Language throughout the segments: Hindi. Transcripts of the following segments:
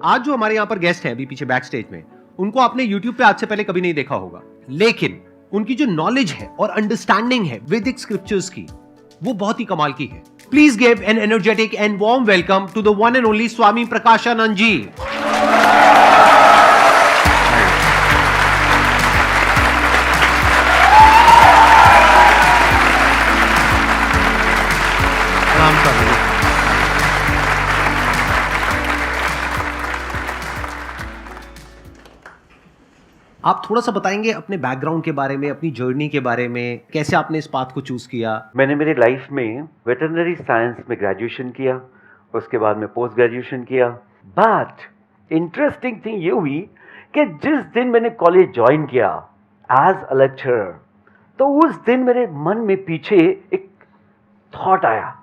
आज जो हमारे यहाँ पर गेस्ट है अभी पीछे बैक स्टेज में, उनको आपने YouTube पे आज से पहले कभी नहीं देखा होगा, लेकिन उनकी जो नॉलेज है और अंडरस्टैंडिंग है वैदिक स्क्रिप्चर्स की, वो बहुत ही कमाल की है। Please give an energetic and warm welcome to the one and only Swami Prakashanand ji. आप थोड़ा सा बताएंगे अपने बैकग्राउंड के बारे में, अपनी जर्नी के बारे में, कैसे आपने इस पाथ को चूज किया? मैंने मेरी लाइफ में वेटरनरी साइंस में ग्रेजुएशन किया, उसके बाद में पोस्ट ग्रेजुएशन किया। बट इंटरेस्टिंग थिंग ये हुई कि जिस दिन मैंने कॉलेज ज्वाइन किया एज अ लेक्चरर, तो उस दिन मेरे मन में पीछे एक थॉट आया।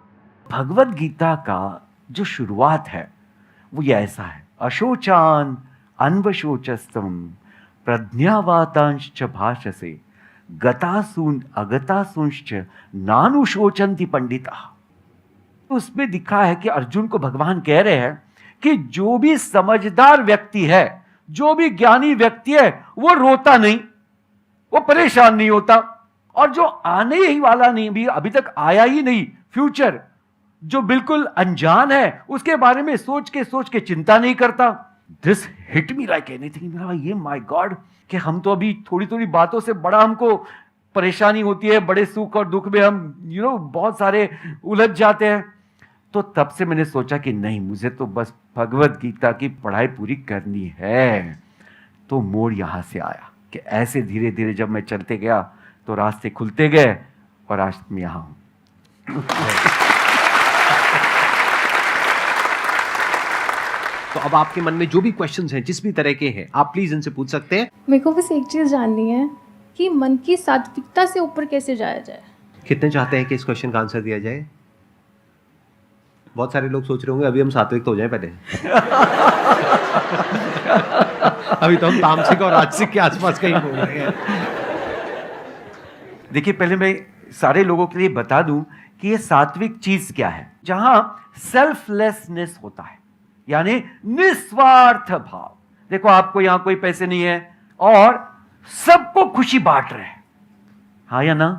भगवत गीता का जो शुरुआत है वो ये ऐसा है, अशोचान अन्वशोचस्तम प्रज्ञावातांश्च भाषसे गतासून अगतासूंश्च नानुशोचन्ति पंडिता। उसमें दिखा है कि अर्जुन को भगवान कह रहे हैं कि जो भी समझदार व्यक्ति है, जो भी ज्ञानी व्यक्ति है, वो रोता नहीं, वो परेशान नहीं होता, और जो आने ही वाला नहीं, भी अभी तक आया ही नहीं, फ्यूचर जो बिल्कुल अनजान है, उसके बारे में सोच के चिंता नहीं करता। This hit me like anything. मेरा ये माय गॉड कि हम तो अभी थोड़ी थोड़ी बातों से बड़ा हमको परेशानी होती है, बड़े सुख और दुख में हम बहुत सारे उलझ जाते हैं। तो तब से मैंने सोचा कि नहीं, मुझे तो बस भगवत गीता की पढ़ाई पूरी करनी है। तो मोड़ यहां से आया कि ऐसे धीरे धीरे जब मैं चलते गया तो रास्ते खुलते गए, और आज मैं यहां हूं। तो अब आपके मन में जो भी क्वेश्चंस हैं, जिस भी तरह के हैं, आप प्लीज इनसे पूछ सकते हैं। मेरे को बस एक चीज़ जाननी है कि मन की सात्विकता से ऊपर कैसे जाया जाए। कितने चाहते हैं कि इस क्वेश्चन का आंसर दिया जाए? बहुत सारे लोग सोच रहे होंगे अभी हम सात्विक तो हो जाए पहले। अभी तो हम तामसिक और राजसिक के आसपास कहीं घूम रहे हैं। देखिए, पहले मैं सारे लोगों के लिए बता दूं कि ये सात्विक चीज क्या है। जहां सेल्फलेसनेस होता है, यानी निस्वार्थ भाव। देखो, आपको यहां कोई पैसे नहीं है और सबको खुशी बांट रहे हैं, हाँ या ना?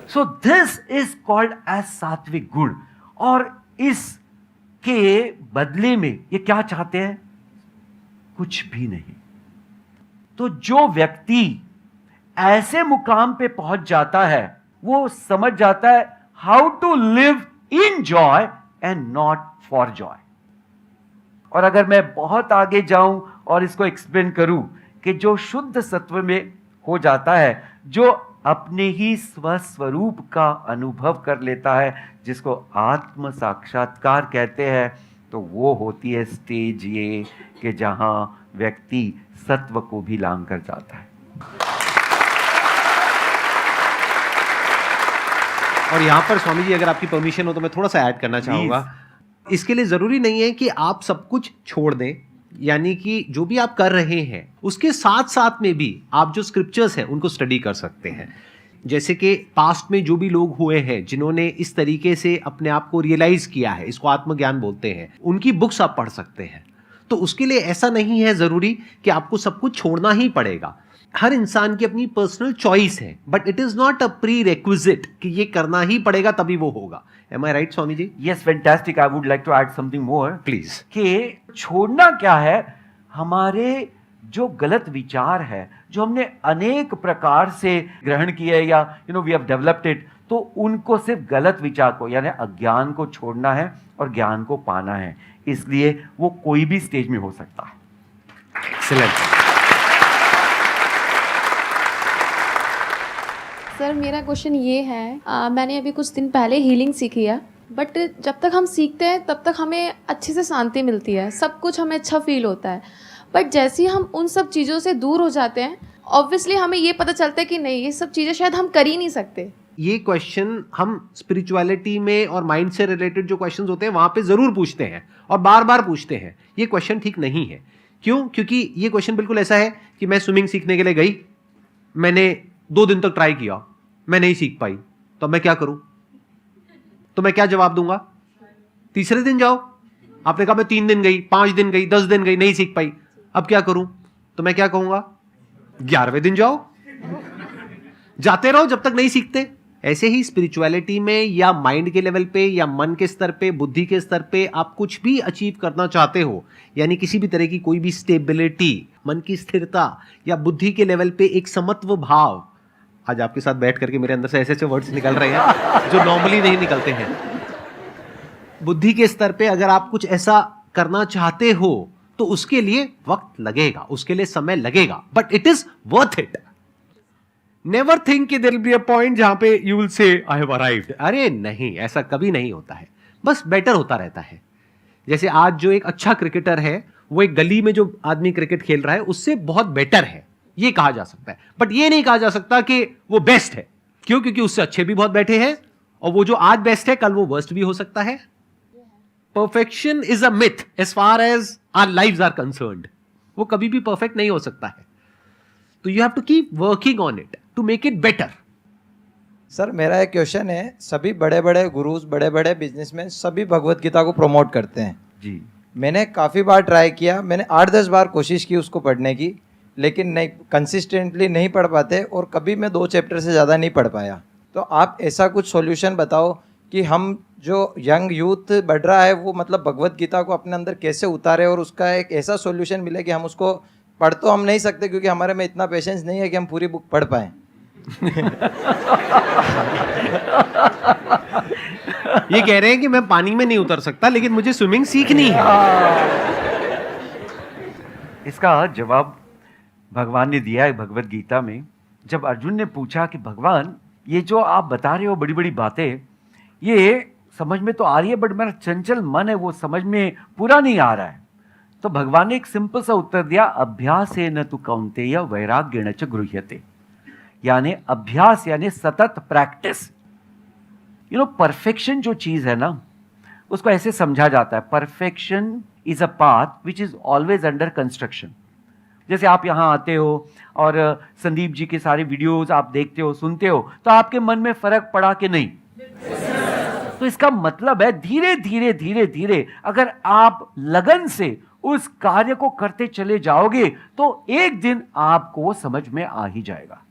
So this is called as सात्विक गुण। और इसके बदले में ये क्या चाहते हैं? कुछ भी नहीं। तो जो व्यक्ति ऐसे मुकाम पे पहुंच जाता है, वो समझ जाता है how to live in joy and not for joy. और अगर मैं बहुत आगे जाऊं और इसको एक्सप्लेन करूं कि जो शुद्ध सत्व में हो जाता है, जो अपने ही स्वस्वरूप का अनुभव कर लेता है, जिसको आत्म साक्षात्कार कहते हैं, तो वो होती है स्टेज ये कि जहां व्यक्ति सत्व को भी लांघ कर जाता है। और यहां पर स्वामी जी, अगर आपकी परमिशन हो तो मैं थोड़ा सा ऐड करना चाहूंगा। इसके लिए जरूरी नहीं है कि आप सब कुछ छोड़ दें, यानी कि जो भी आप कर रहे हैं उसके साथ साथ में भी आप जो स्क्रिप्चर्स हैं उनको स्टडी कर सकते हैं। जैसे कि पास्ट में जो भी लोग हुए हैं जिन्होंने इस तरीके से अपने आप को रियलाइज किया है, इसको आत्मज्ञान बोलते हैं, उनकी बुक्स आप पढ़ सकते हैं। तो उसके लिए ऐसा नहीं है जरूरी कि आपको सब कुछ छोड़ना ही पड़ेगा। हर इंसान की अपनी पर्सनल चॉइस है, but it is not a pre requisite कि ये करना ही पड़ेगा तभी वो होगा। Am I right, Swami ji? Yes, fantastic. I would like to add something more. Please. कि छोड़ना क्या है? हमारे जो गलत विचार है, जो हमने अनेक प्रकार से ग्रहण किए या we have developed it, तो उनको सिर्फ गलत विचार को, यानी अज्ञान को छोड़ना है और ज्ञान को पाना है। इसलिए वो कोई भी स्टेज में हो सकता है। Excellent. सर, मेरा क्वेश्चन ये है, मैंने अभी कुछ दिन पहले हीलिंग सीखी है, बट जब तक हम सीखते हैं तब तक हमें अच्छे से शांति मिलती है, सब कुछ हमें अच्छा फील होता है। बट जैसे ही हम उन सब चीज़ों से दूर हो जाते हैं, ऑब्वियसली हमें ये पता चलता है कि नहीं, ये सब चीज़ें शायद हम कर ही नहीं सकते। ये क्वेश्चन हम स्पिरिचुअलिटी में और माइंड से रिलेटेड जो क्वेश्चंस होते हैं वहां पे जरूर पूछते हैं और बार बार पूछते हैं। ये क्वेश्चन ठीक नहीं है। क्यों? क्योंकि ये क्वेश्चन बिल्कुल ऐसा है कि मैं स्विमिंग सीखने के लिए गई, मैंने 2 दिन तक ट्राई किया, मैं नहीं सीख पाई, तो मैं क्या करूं? तो मैं क्या जवाब दूंगा? तीसरे दिन जाओ, आपने कहा मैं 3 दिन गई, 5 दिन गई, 10 दिन गई, नहीं सीख पाई, अब क्या करूं? तो मैं क्या कहूंगा? 11वें दिन जाओ, जाते रहो जब तक नहीं सीखते। ऐसे ही स्पिरिचुअलिटी में या माइंड के लेवल पे या मन के स्तर पे, बुद्धि के स्तर पे आप कुछ भी अचीव करना चाहते हो, यानी किसी भी तरह की कोई भी स्टेबिलिटी, मन की स्थिरता या बुद्धि के लेवल पे एक समत्व भाव, आज आपके साथ बैठ करके मेरे अंदर से ऐसे ऐसे वर्ड्स निकल रहे हैं जो नॉर्मली नहीं निकलते हैं। बुद्धि के स्तर पे अगर आप कुछ ऐसा करना चाहते हो तो उसके लिए वक्त लगेगा, उसके लिए समय लगेगा, but it is worth it. Never think कि there will be a point जहां पे you will say I have arrived. अरे नहीं, ऐसा कभी नहीं होता है, बस बेटर होता रहता है। जैसे आज जो एक अच्छा क्रिकेटर है वो एक गली में जो आदमी क्रिकेट खेल रहा है उससे बहुत बेटर है, ये कहा जा सकता है, बट ये नहीं कहा जा सकता कि वो बेस्ट है। क्यों? क्योंकि उससे अच्छे भी बहुत बैठे हैं और वो जो आज बेस्ट है कल वो वर्स्ट भी हो सकता है। Perfection is a myth as far as our lives are concerned. वो कभी भी परफेक्ट नहीं हो सकता है, तो you have to keep working on it to make it better. Sir मेरा एक क्वेश्चन है, सभी बड़े बड़े गुरुज, बड़े बड़े बिजनेसमैन सभी भगवत गीता को प्रमोट करते हैं जी। मैंने काफ़ी बार ट्राई किया, मैंने 8-10 बार कोशिश की उसको पढ़ने की, लेकिन नहीं, कंसिस्टेंटली नहीं पढ़ पाते और कभी मैं 2 चैप्टर से ज़्यादा नहीं पढ़ पाया। तो आप ऐसा कुछ सॉल्यूशन बताओ कि हम जो यंग यूथ बढ़ रहा है वो मतलब भगवत गीता को अपने अंदर कैसे उतारे और उसका एक ऐसा सॉल्यूशन मिले कि हम उसको पढ़ तो हम नहीं सकते क्योंकि हमारे में इतना पेशेंस नहीं है कि हम पूरी बुक पढ़ पाएं। ये कह रहे हैं कि मैं पानी में नहीं उतर सकता लेकिन मुझे स्विमिंग सीखनी है। इसका जवाब भगवान ने दिया है भगवत गीता में। जब अर्जुन ने पूछा कि भगवान ये जो आप बता रहे हो बड़ी बड़ी बातें, ये समझ में तो आ रही है बट मेरा चंचल मन है वो समझ में पूरा नहीं आ रहा है, तो भगवान ने एक सिंपल सा उत्तर दिया, अभ्यासेन तु कौन्तेय वैराग्येण च गृह्यते। यानी अभ्यास यानी सतत प्रैक्टिस। परफेक्शन जो चीज है ना उसको ऐसे समझा जाता है, perfection is a path which is always under construction. जैसे आप यहाँ आते हो और संदीप जी के सारे वीडियोस आप देखते हो, सुनते हो, तो आपके मन में फर्क पड़ा कि नहीं? तो इसका मतलब है धीरे धीरे धीरे धीरे अगर आप लगन से उस कार्य को करते चले जाओगे तो एक दिन आपको वो समझ में आ ही जाएगा।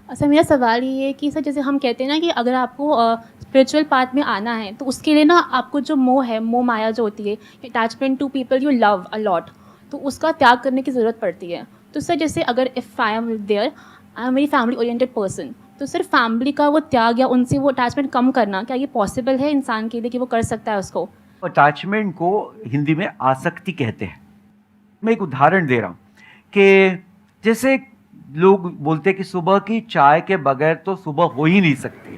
सर मेरा सवाल ये है कि सर जैसे हम कहते हैं ना कि अगर आपको स्पिरिचुअल पाथ में आना है तो उसके लिए ना आपको जो मोह है, मोह माया जो होती है, attachment to people you love a lot, तो उसका त्याग करने की ज़रूरत पड़ती है। तो सर जैसे अगर if I am there, I am very family oriented person, तो सर फैमिली का वो त्याग या उनसे वो अटैचमेंट कम करना, क्या ये पॉसिबल है इंसान के लिए कि वो कर सकता है उसको? अटैचमेंट को हिंदी में आसक्ति कहते हैं। मैं एक उदाहरण दे रहा हूँ कि जैसे लोग बोलते हैं कि सुबह की चाय के बगैर तो सुबह हो ही नहीं सकती।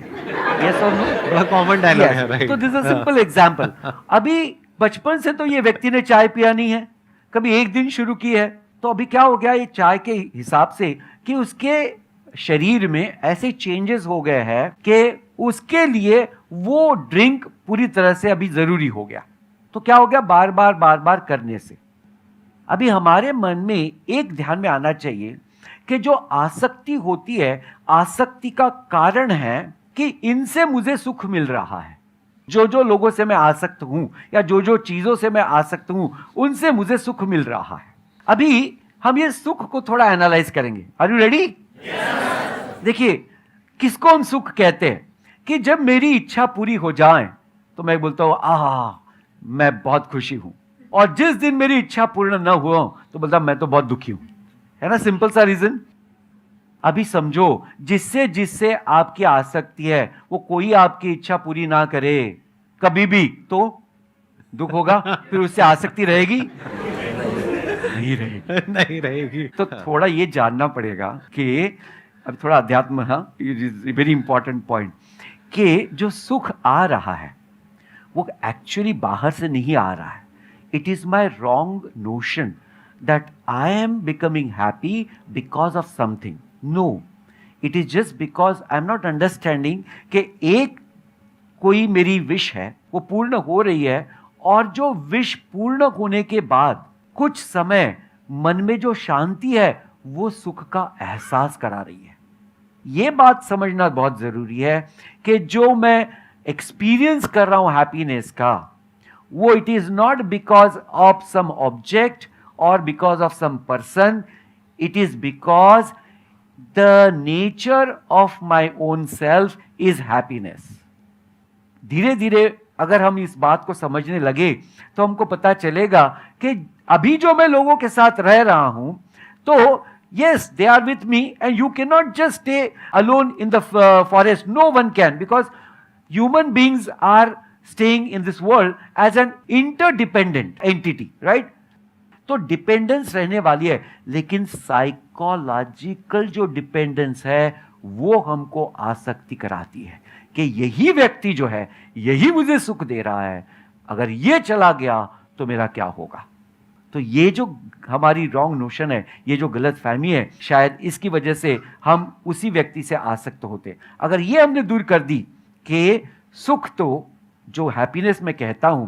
Yes or no? बड़ा कॉमन डायलॉग है, राइट? तो दिस इज सिंपल एग्जांपल। अभी बचपन से तो ये व्यक्ति ने चाय पिया नहीं है, कभी एक दिन शुरू की है, तो अभी क्या हो गया ये चाय के हिसाब से कि उसके शरीर में ऐसे चेंजेस हो गए हैं कि उसके लिए वो ड्रिंक पूरी तरह से अभी जरूरी हो गया। तो क्या हो गया, बार बार करने से। अभी हमारे मन में एक ध्यान में आना चाहिए कि जो आसक्ति होती है, आसक्ति का कारण है कि इनसे मुझे सुख मिल रहा है। जो जो लोगों से मैं आसक्त हूं या जो जो चीजों से मैं आसक्त हूं उनसे मुझे सुख मिल रहा है। अभी हम ये सुख को थोड़ा एनालाइज करेंगे। Are you ready? देखिए किसको हम सुख कहते हैं कि जब मेरी इच्छा पूरी हो जाए तो मैं बोलता हूं आहा मैं बहुत खुशी हूं, और जिस दिन मेरी इच्छा पूर्ण न हुआ तो बोलता मैं तो बहुत दुखी हूं। है ना, सिंपल सा रीजन। अभी समझो जिससे जिससे आपकी आसक्ति है वो कोई आपकी इच्छा पूरी ना करे कभी भी तो दुख होगा, फिर उससे आसक्ति रहेगी? नहीं रहेगी। नहीं रहेगी। तो थोड़ा ये जानना पड़ेगा कि अब थोड़ा अध्यात्म, हाँ, वेरी इंपॉर्टेंट पॉइंट, कि जो सुख आ रहा है वो एक्चुअली बाहर से नहीं आ रहा है। It is my wrong notion that I am becoming happy because of something. No, it is just because I am not understanding कि एक कोई मेरी विश है वो पूर्ण हो रही है, और जो विश पूर्ण होने के बाद कुछ समय मन में जो शांति है वो सुख का एहसास करा रही है। ये बात समझना बहुत जरूरी है कि जो मैं एक्सपीरियंस कर रहा हूं हैप्पीनेस का, वो it is not because of some object और because of some person, it is because the nature of my own self is happiness. धीरे धीरे अगर हम इस बात को समझने लगे तो हमको पता चलेगा कि अभी जो मैं लोगों के साथ रह रहा हूं, तो yes, they are with me, and you cannot just stay alone in the forest. No one can, because human beings are staying in this world as an interdependent entity, right? तो डिपेंडेंस रहने वाली है, लेकिन साइकोलॉजिकल जो डिपेंडेंस है वो हमको आसक्ति कराती है कि यही व्यक्ति जो है यही मुझे सुख दे रहा है, अगर ये चला गया तो मेरा क्या होगा. तो ये जो हमारी रॉन्ग नोशन है, ये जो गलत फहमी है, शायद इसकी वजह से हम उसी व्यक्ति से आसक्त होते. अगर ये हमने दूर कर दी कि सुख तो जो हैप्पीनेस मैं कहता हूं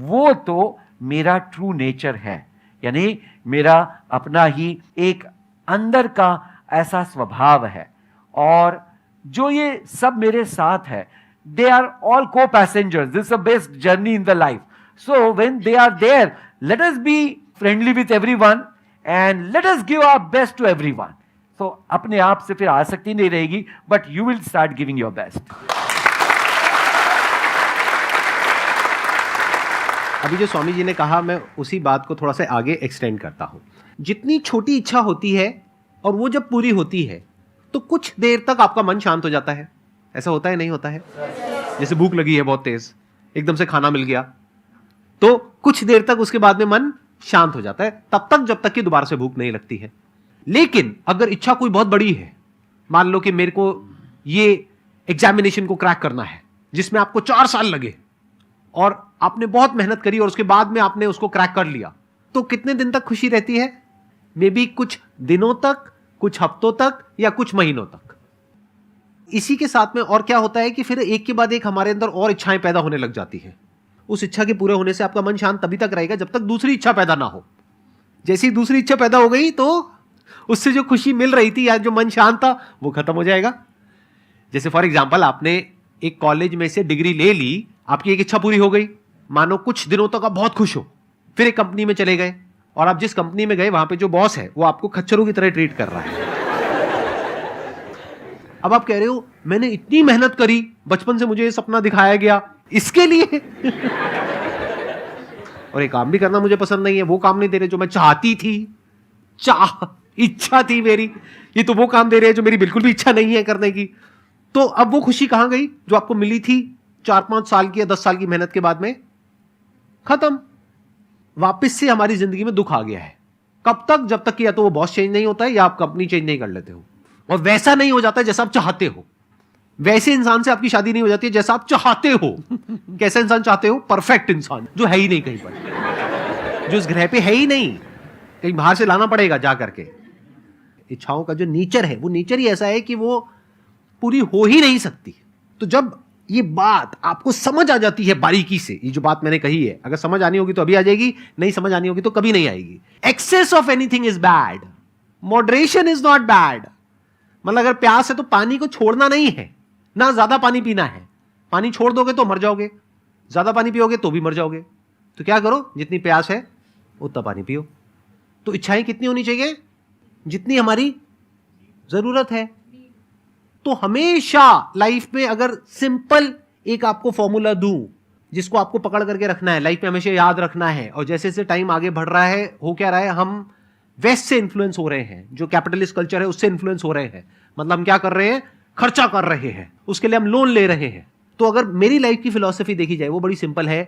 वो तो मेरा ट्रू नेचर है, यानी मेरा अपना ही एक अंदर का ऐसा स्वभाव है, और जो ये सब मेरे साथ है, they are all co passengers, this is the best journey in the life. So when they are there, let us be friendly with everyone and let us give our best to everyone. So अपने आप से फिर आसक्ति नहीं रहेगी, but you will start giving your best. अभी जो स्वामी जी ने कहा, मैं उसी बात को थोड़ा सा आगे एक्सटेंड करता हूं. जितनी छोटी इच्छा होती है और वो जब पूरी होती है तो कुछ देर तक आपका मन शांत हो जाता है. ऐसा होता है, नहीं होता है? जैसे भूख लगी है बहुत तेज, एकदम से खाना मिल गया तो कुछ देर तक उसके बाद में मन शांत हो जाता है, तब तक जब तक कि दोबारा से भूख नहीं लगती है. लेकिन अगर इच्छा कोई बहुत बड़ी है, मान लो कि मेरे को ये एग्जामिनेशन को क्रैक करना है जिसमें आपको 4 साल लगे और आपने बहुत मेहनत करी और उसके बाद में आपने उसको क्रैक कर लिया, तो कितने दिन तक खुशी रहती है? मे बी कुछ दिनों तक, कुछ हफ्तों तक, या कुछ महीनों तक. इसी के साथ में और क्या होता है कि फिर एक के बाद एक हमारे अंदर और इच्छाएं पैदा होने लग जाती है. उस इच्छा के पूरे होने से आपका मन शांत तभी तक रहेगा जब तक दूसरी इच्छा पैदा ना हो. जैसी दूसरी इच्छा पैदा हो गई तो उससे जो खुशी मिल रही थी या जो मन शांत था वो खत्म हो जाएगा. जैसे फॉर एग्जांपल, आपने एक कॉलेज में से डिग्री ले ली, आपकी एक इच्छा पूरी हो गई, मानो कुछ दिनों तक आप बहुत खुश हो, फिर एक कंपनी में चले गए और आप जिस कंपनी में गए वहां पे जो बॉस है वो आपको खच्चरों की तरह ट्रीट कर रहा है. अब आप कह रहे हो मैंने इतनी मेहनत करी, बचपन से मुझे ये सपना दिखाया गया इसके लिए और ये काम भी करना मुझे पसंद नहीं है, वो काम नहीं दे रहे जो मैं चाहती थी, इच्छा थी मेरी, ये तो वो काम दे रहे हैं जो मेरी बिल्कुल भी इच्छा नहीं है करने की. तो अब वो खुशी कहां गई जो आपको मिली थी 4-5 साल की या 10 साल की मेहनत के बाद में? खत्म. वापस से हमारी जिंदगी में दुख आ गया है. कब तक? जब तक कि या तो वो बॉस चेंज नहीं होता है या आप कंपनी चेंज नहीं कर लेते हो और वैसा नहीं हो जाता जैसा आप चाहते हो. वैसे इंसान से आपकी शादी नहीं हो जाती है जैसा आप चाहते हो. कैसा इंसान चाहते हो? परफेक्ट इंसान, जो है ही नहीं कहीं पर, जो इस ग्रह पे है ही नहीं, कहीं बाहर से लाना पड़ेगा जा करके. इच्छाओं का जो नेचर है वो नेचर ही ऐसा है कि वो पूरी हो ही नहीं सकती. तो जब ये बात आपको समझ आ जाती है बारीकी से, ये जो बात मैंने कही है, अगर समझ आनी होगी तो अभी आ जाएगी, नहीं समझ आनी होगी तो कभी नहीं आएगी. Excess of anything is bad, moderation is not bad. मतलब अगर प्यास है तो पानी को छोड़ना नहीं है, ना ज्यादा पानी पीना है. पानी छोड़ दोगे तो मर जाओगे, ज्यादा पानी पियोगे तो भी मर जाओगे. तो क्या करो, जितनी प्यास है उतना पानी पियो. तो इच्छाएं कितनी होनी चाहिए? जितनी हमारी जरूरत है. तो हमेशा लाइफ में अगर सिंपल एक आपको फॉर्मूला दूं जिसको आपको पकड़ करके रखना है, लाइफ में हमेशा याद रखना है, और जैसे जैसे टाइम आगे बढ़ रहा है, हो क्या रहा है, हम वेस्ट से इन्फ्लुएंस हो रहे हैं, जो कैपिटलिस्ट कल्चर है उससे इन्फ्लुएंस हो रहे हैं. मतलब हम क्या कर रहे हैं? खर्चा कर रहे हैं, उसके लिए हम लोन ले रहे हैं. तो अगर मेरी लाइफ की फिलॉसफी देखी जाए वो बड़ी सिंपल है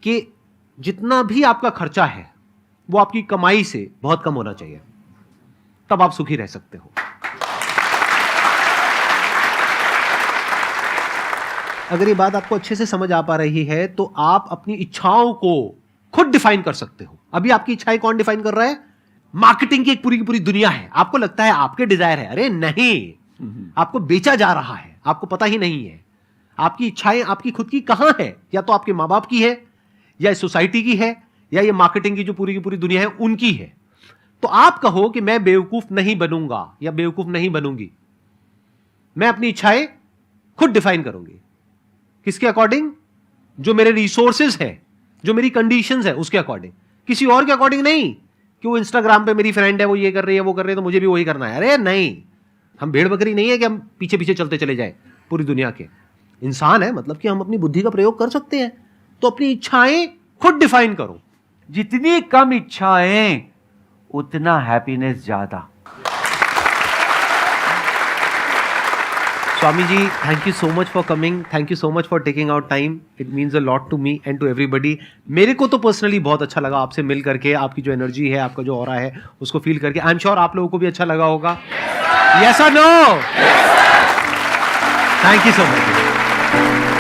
कि जितना भी आपका खर्चा है वो आपकी कमाई से बहुत कम होना चाहिए, तब आप सुखी रह सकते हो. अगर ये बात आपको अच्छे से समझ आ पा रही है तो आप अपनी इच्छाओं को खुद डिफाइन कर सकते हो. अभी आपकी इच्छाएं कौन डिफाइन कर रहा है? मार्केटिंग की एक पूरी की पूरी दुनिया है. आपको लगता है आपके डिजायर है, अरे नहीं, आपको बेचा जा रहा है, आपको पता ही नहीं है. आपकी इच्छाएं आपकी खुद की कहां है? या तो आपके मां बाप की है, या सोसाइटी की है, या ये मार्केटिंग की जो पूरी की पूरी दुनिया है उनकी है. तो आप कहो कि मैं बेवकूफ नहीं बनूंगा या बेवकूफ नहीं बनूंगी, मैं अपनी इच्छाएं खुद डिफाइन करूंगी. किसके अकॉर्डिंग? जो मेरे रिसोर्सेज है, जो मेरी कंडीशंस है उसके अकॉर्डिंग, किसी और के अकॉर्डिंग नहीं कि वो इंस्टाग्राम पे मेरी फ्रेंड है, वो ये कर रही है, वो कर रही है, तो मुझे भी वही करना है। अरे नहीं, हम भेड़ बकरी नहीं है कि हम पीछे पीछे चलते चले जाए पूरी दुनिया के। इंसान है मतलब कि हम अपनी बुद्धि का प्रयोग कर सकते हैं। तो अपनी इच्छाएं खुद डिफाइन करो। जितनी कम इच्छाएं उतना हैप्पीनेस ज्यादा। Swami ji, thank you so much for coming, thank you so much for taking out time. It means a lot to me and to everybody. मेरे को तो पर्सनली बहुत अच्छा लगा आपसे मिल करके, आपकी जो एनर्जी है, आपका जो ऑरा है, उसको फील करके। आई एम श्योर आप लोगों को भी अच्छा लगा होगा। यस और no? Thank you so much.